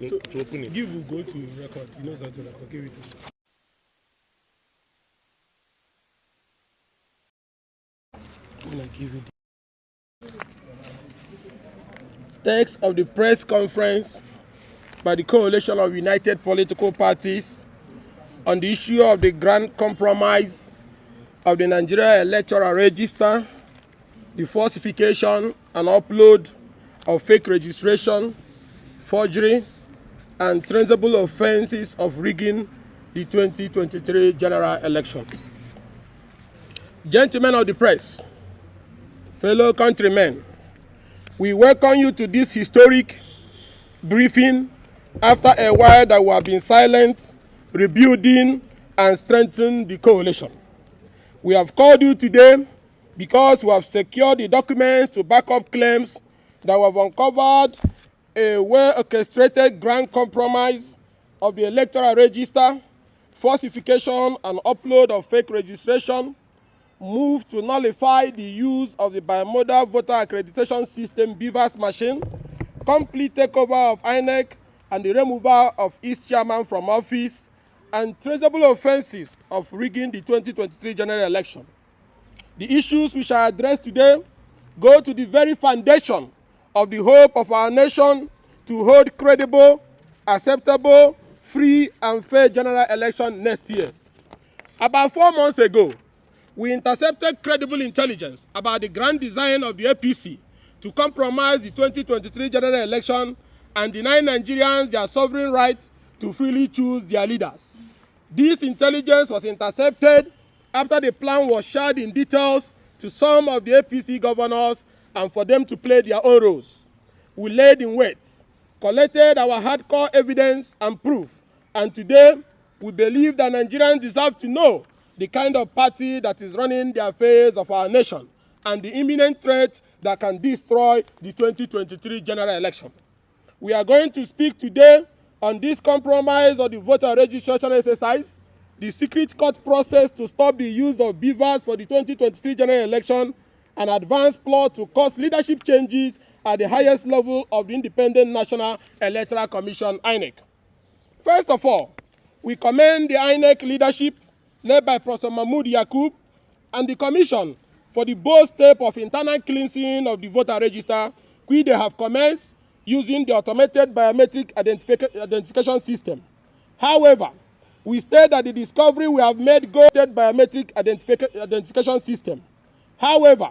So to open it. Give will go to record. You know something like okay with it. When I give you the text of the press conference by the coalition of united political parties on the issue of the grand compromise of the Nigeria Electoral Register, the falsification and upload of fake registration, forgery, and traceable offenses of rigging the 2023 general election. Gentlemen of the press, fellow countrymen, we welcome you to this historic briefing after a while that we have been silent, rebuilding and strengthening the coalition. We have called you today because we have secured the documents to back up claims that we have uncovered a well-orchestrated grand compromise of the electoral register, falsification and upload of fake registration, move to nullify the use of the bimodal voter accreditation system BVAS machine, complete takeover of INEC and the removal of its chairman from office, and traceable offenses of rigging the 2023 general election. The issues we shall address today go to the very foundation of the hope of our nation to hold credible, acceptable, free and fair general election next year. About 4 months ago, we intercepted credible intelligence about the grand design of the APC to compromise the 2023 general election and deny Nigerians their sovereign right to freely choose their leaders. This intelligence was intercepted after the plan was shared in details to some of the APC governors and for them to play their own roles. We laid in wait, collected our hardcore evidence and proof, and today we believe that Nigerians deserve to know the kind of party that is running the affairs of our nation and the imminent threat that can destroy the 2023 general election. We are going to speak today on this compromise of the voter registration exercise, the secret court process to stop the use of BVAS for the 2023 general election, an advanced plot to cause leadership changes at the highest level of the Independent National Electoral Commission, INEC. First of all, we commend the INEC leadership led by Professor Mahmoud Yakub and the Commission for the bold step of internal cleansing of the voter register, which they have commenced using the automated biometric identification system. However, we state that the discovery we have made goes biometric identification system. However,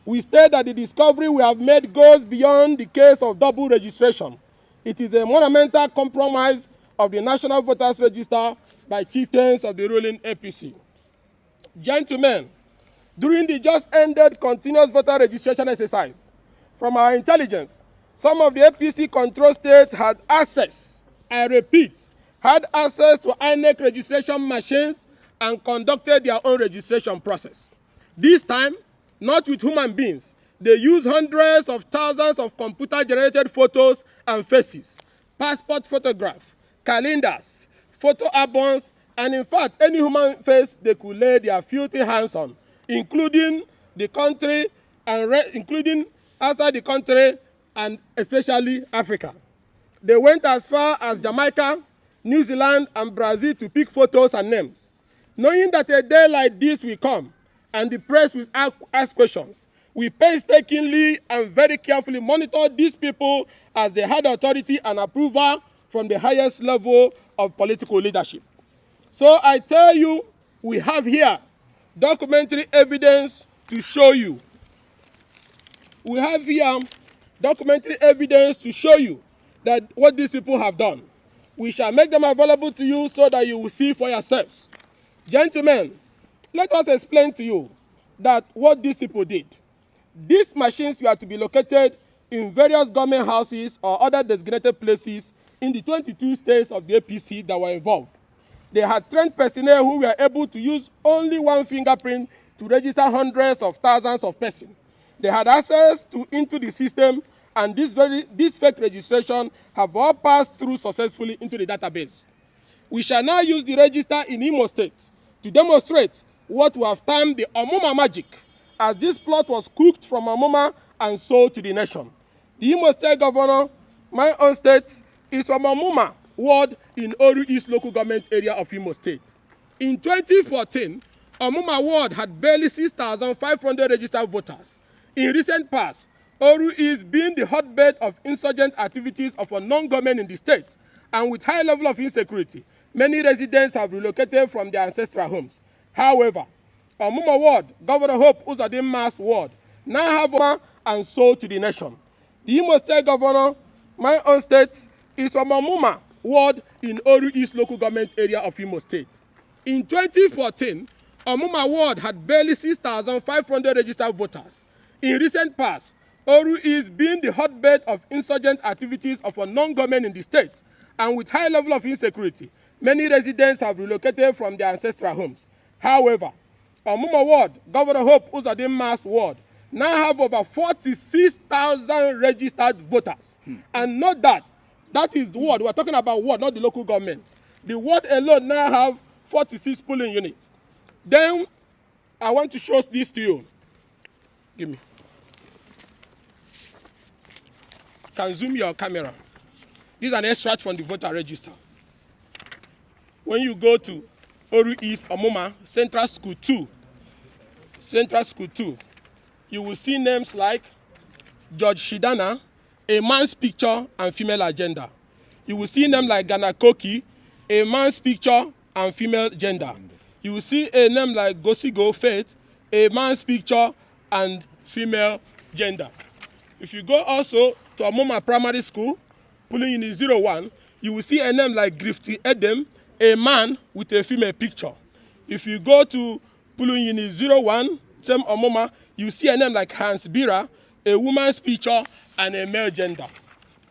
we state that the discovery we have made goes beyond the case of double registration. It is a monumental compromise of the National Voters Register by chieftains of the ruling APC. Gentlemen, during the just ended continuous voter registration exercise, from our intelligence, some of the APC control states had access, I repeat, had access to INEC registration machines and conducted their own registration process. This time, not with human beings, they used hundreds of thousands of computer-generated photos and faces, passport photographs, calendars, photo albums, and in fact, any human face they could lay their filthy hands on, including the country and including outside the country and especially Africa. They went as far as Jamaica, New Zealand, and Brazil to pick photos and names. Knowing that a day like this will come and the press will ask questions, we painstakingly and very carefully monitor these people as they had authority and approval from the highest level of political leadership. So I tell you, we have here documentary evidence to show you. We have here documentary evidence to show you that what these people have done. We shall make them available to you so that you will see for yourselves. Gentlemen, let us explain to you that what these people did. These machines were to be located in various government houses or other designated places in the 22 states of the APC that were involved. They had trained personnel who were able to use only one fingerprint to register hundreds of thousands of persons. They had access into the system, and this fake registration have all passed through successfully into the database. We shall now use the register in Imo State to demonstrate what we have termed the Omuma magic, as this plot was cooked from Omuma and sold to the nation. The Imo State Governor, my own state, is from Omuma ward in Oru East local government area of Imo State. In 2014, Omuma ward had barely 6,500 registered voters. In recent past, Oru East being the hotbed of insurgent activities of a non-government in the state, and with high level of insecurity, many residents have relocated from their ancestral homes. However, Omuma ward, Governor Hope Uzondinma's ward, now have Omuma and sold to the nation. The Imo State Governor, my own state, is from Omuma ward in Oru East local government area of Imo State. In 2014, Omuma ward had barely 6,500 registered voters. In recent past, Oru East being the hotbed of insurgent activities of a non-government in the state, and with high level of insecurity, many residents have relocated from their ancestral homes. However, Omuma ward, Governor Hope Uzondinma's ward, now have over 46,000 registered voters. And note that, that is the ward. We're talking about ward, not the local government. The ward alone now have 46 polling units. Then, I want to show this to you. Give me. Can zoom your camera. This is an extract from the voter register. When you go to Oru East Omuma Central School 2, you will see names like George Shidana, a man's picture and female agenda. You will see names like Ghana Koki, a man's picture and female gender. You will see a name like Gosigo Faith, a man's picture and female gender. If you go also to Omuma Primary School, polling unit 01, you will see a name like Grifty Edem, a man with a female picture. If you go to polling unit 01, same Omuma, you see a name like Hans Bira, a woman's picture and a male gender.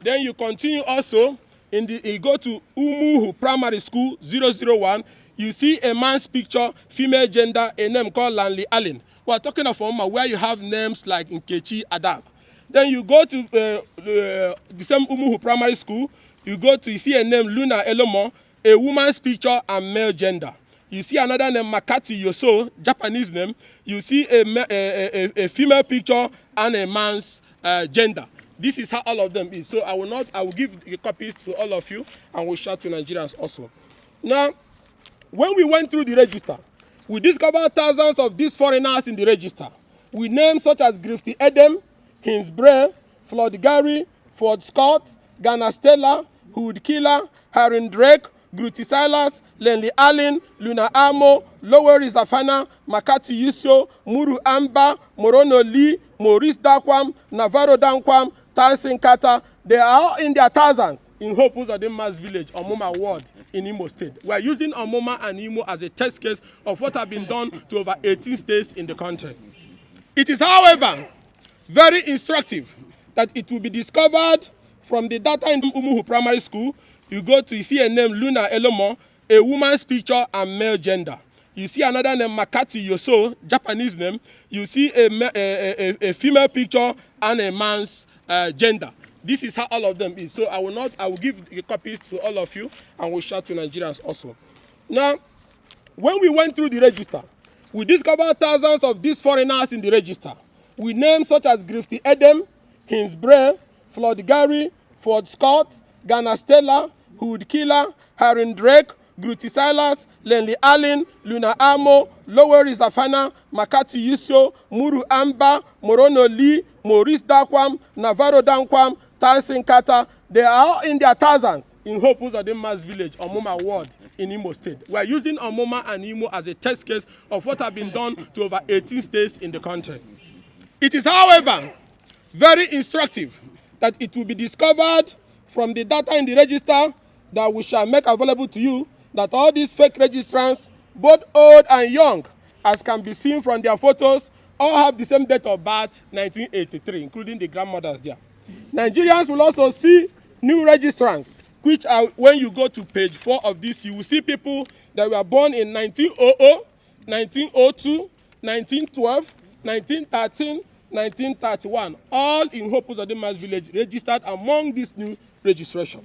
Then you continue also, you go to Umuhu Primary School 001, you see a man's picture, female gender, a name called Lanley Allen. We are talking of Omuma where you have names like Nkechi Adab. Then you go to the same Umuhu Primary School, you see a name Luna Elomo, a woman's picture and male gender. You see another name Makati Yoso, Japanese name. You see a female picture and a man's gender. This is how all of them is. So I will give the copies to all of you and we'll share to Nigerians also. Now, when we went through the register, we discovered thousands of these foreigners in the register with names such as Grifty Edem, Hinsbray, Floyd Gary, Ford Scott, Ghana Stella, Hood Killer, Harin Drake, Gruti Silas, Lenley Allen, Luna Amo, Lower Zafana, Makati Yusio, Muru Amba, Morono Lee, Maurice Dakwam, Navarro Dankwam, Tyson Kata. They are all in their thousands in Hope Uzondinma's village, Omuma ward in Imo State. We are using Omuma and Imo as a test case of what have been done to over 18 states in the country. It is, however, very instructive that it will be discovered from the data in Umuhu Primary School. You see a name Luna Elomo, a woman's picture and male gender. You see another name Makati Yoso, Japanese name. You see a female picture and a man's gender. This is how all of them is. So I will give the copies to all of you and we'll share to Nigerians also. Now, when we went through the register, we discovered thousands of these foreigners in the register with names such as Grifty Edem, Hinsbray, Floyd Gary, Ford Scott, Ghana Stella, Hood Killer, Harin Drake, Gruti Silas, Lenley Allen, Luna Amo, Lower Zafana, Makati Yusio, Muru Amba, Morono Lee, Maurice Dakwam, Navarro Dankwam, Tyson Kata. They are all in their thousands in Hope Uzondinma's village, Omuma ward in Imo State. We are using Omuma and Imo as a test case of what have been done to over 18 states in the country. It is, however, very instructive that it will be discovered from the data in the register that we shall make available to you that all these fake registrants, both old and young, as can be seen from their photos, all have the same date of birth, 1983, including the grandmothers there. Nigerians will also see new registrants, which are, when you go to page 4 of this, you will see people that were born in 1900, 1902, 1912, 1913, 1931, all in Hope Uzondinma's village, registered among this new registration,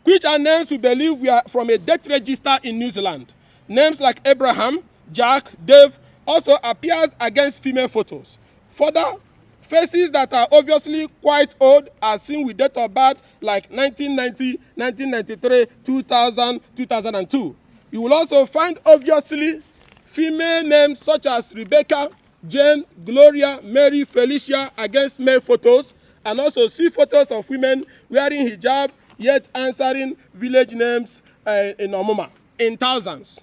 which are names we believe we are from a death register in New Zealand. Names like Abraham, Jack, Dave also appears against female photos. Further, Faces that are obviously quite old are seen with date of birth like 1990, 1993, 2000, 2002. You will also find obviously female names such as Rebecca, Jane, Gloria, Mary, Felicia against male photos, and also see photos of women wearing hijab yet answering village names in Omuma in thousands.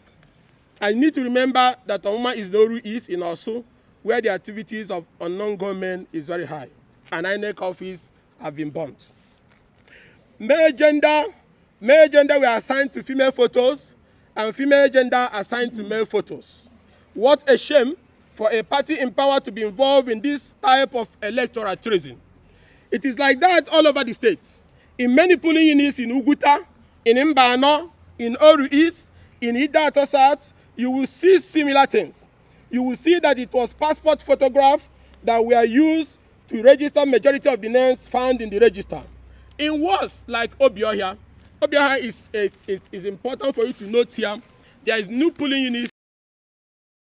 I need to remember that Omuma is Noru East in Osu, where the activities of unknown gunmen is very high, and INEC office have been burnt. Male gender were assigned to female photos, and female gender assigned to male photos. What a shame for a party in power to be involved in this type of electoral treason. It is like that all over the state. In many polling units in Uguta, in Mbano, in Oru East, in Idato South, you will see similar things. You will see that it was passport photographs that were used to register majority of the names found in the register. In words like Obiohia is important for you to note here. There is new polling units